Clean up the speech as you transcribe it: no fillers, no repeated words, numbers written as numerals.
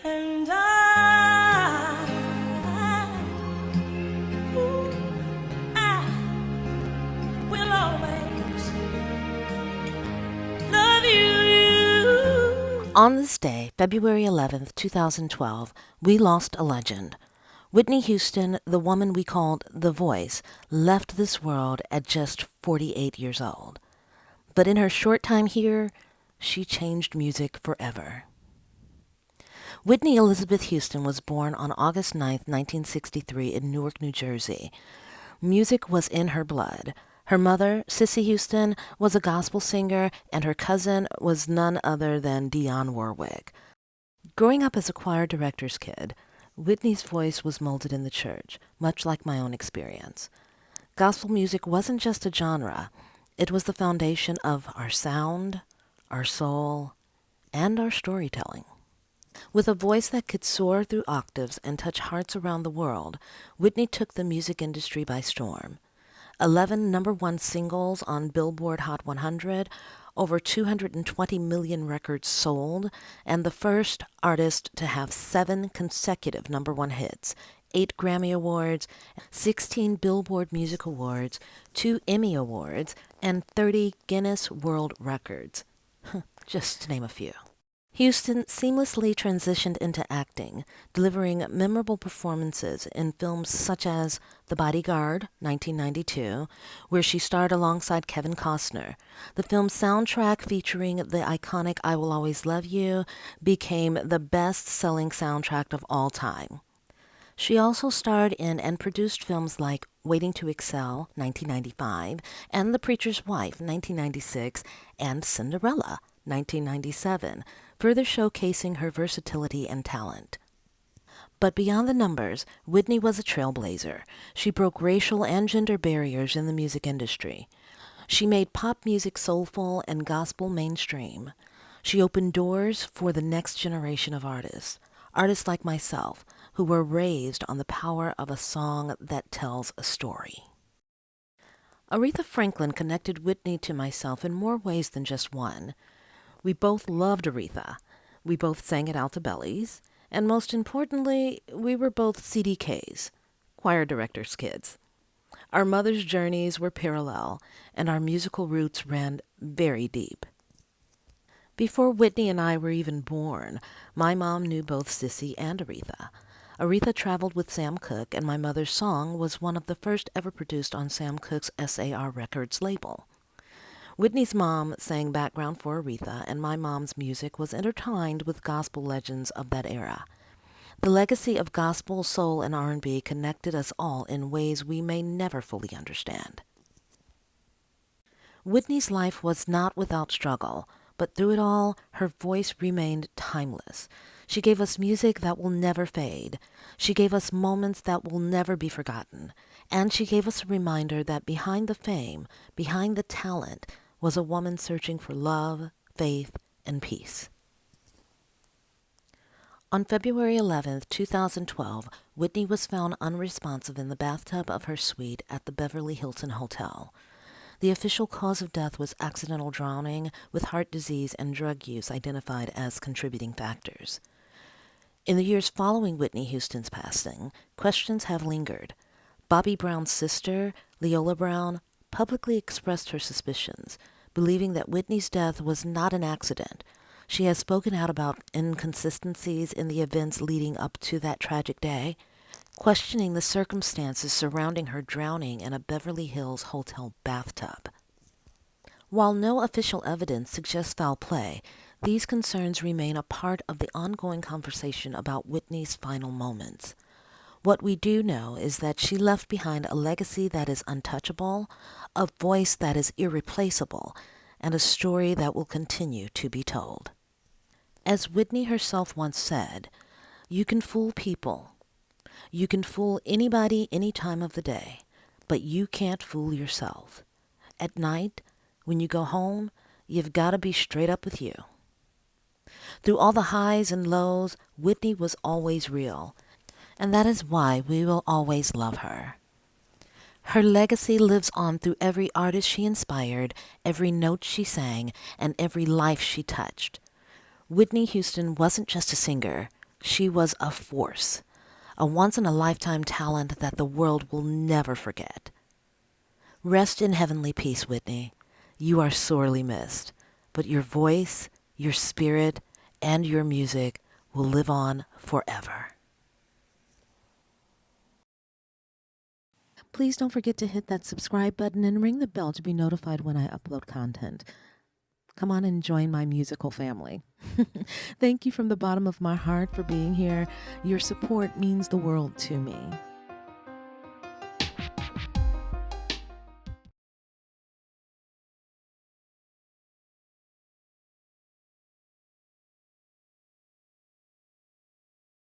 And I will always love you. On this day, February 11th, 2012, we lost a legend. Whitney Houston, the woman we called The Voice, left this world at just 48 years old. But in her short time here, she changed music forever. Whitney Elizabeth Houston was born on August 9, 1963 in Newark, New Jersey. Music was in her blood. Her mother, Cissy Houston, was a gospel singer, and her cousin was none other than Dionne Warwick. Growing up as a choir director's kid, Whitney's voice was molded in the church, much like my own experience. Gospel music wasn't just a genre. It was the foundation of our sound, our soul, and our storytelling. With a voice that could soar through octaves and touch hearts around the world, Whitney took the music industry by storm. 11 number one singles on Billboard Hot 100, over 220 million records sold, and the first artist to have 7 consecutive number one hits, 8 Grammy Awards, 16 Billboard Music Awards, 2 Emmy Awards, and 30 Guinness World Records, just to name a few. Houston seamlessly transitioned into acting, delivering memorable performances in films such as The Bodyguard, 1992, where she starred alongside Kevin Costner. The film's soundtrack, featuring the iconic I Will Always Love You, became the best-selling soundtrack of all time. She also starred in and produced films like Waiting to Excel, 1995, and The Preacher's Wife, 1996, and Cinderella, 1997, further showcasing her versatility and talent. But beyond the numbers, Whitney was a trailblazer. She broke racial and gender barriers in the music industry. She made pop music soulful and gospel mainstream. She opened doors for the next generation of artists like myself, who were raised on the power of a song that tells a story. Aretha Franklin connected Whitney to myself in more ways than just one. We both loved Aretha. We both sang at alto bellies. And most importantly, we were both CDKs, choir directors' kids. Our mothers' journeys were parallel, and our musical roots ran very deep. Before Whitney and I were even born, my mom knew both Cissy and Aretha. Aretha traveled with Sam Cooke, and my mother's song was one of the first ever produced on Sam Cooke's SAR Records label. Whitney's mom sang background for Aretha, and my mom's music was intertwined with gospel legends of that era. The legacy of gospel, soul, and R&B connected us all in ways we may never fully understand. Whitney's life was not without struggle, but through it all, her voice remained timeless. She gave us music that will never fade. She gave us moments that will never be forgotten. And she gave us a reminder that behind the fame, behind the talent, was a woman searching for love, faith, and peace. On February 11, 2012, Whitney was found unresponsive in the bathtub of her suite at the Beverly Hilton Hotel. The official cause of death was accidental drowning, with heart disease and drug use identified as contributing factors. In the years following Whitney Houston's passing, questions have lingered. Bobby Brown's sister, Leola Brown, publicly expressed her suspicions, believing that Whitney's death was not an accident. She has spoken out about inconsistencies in the events leading up to that tragic day, questioning the circumstances surrounding her drowning in a Beverly Hills hotel bathtub. While no official evidence suggests foul play, these concerns remain a part of the ongoing conversation about Whitney's final moments. What we do know is that she left behind a legacy that is untouchable, a voice that is irreplaceable, and a story that will continue to be told. As Whitney herself once said, "You can fool people. You can fool anybody any time of the day, but you can't fool yourself. At night, when you go home, you've got to be straight up with you." Through all the highs and lows, Whitney was always real, and that is why we will always love her. Her legacy lives on through every artist she inspired, every note she sang, and every life she touched. Whitney Houston wasn't just a singer. She was a force, a once-in-a-lifetime talent that the world will never forget. Rest in heavenly peace, Whitney. You are sorely missed, but your voice, your spirit, and your music will live on forever. Please don't forget to hit that subscribe button and ring the bell to be notified when I upload content. Come on and join my musical family. Thank you from the bottom of my heart for being here. Your support means the world to me.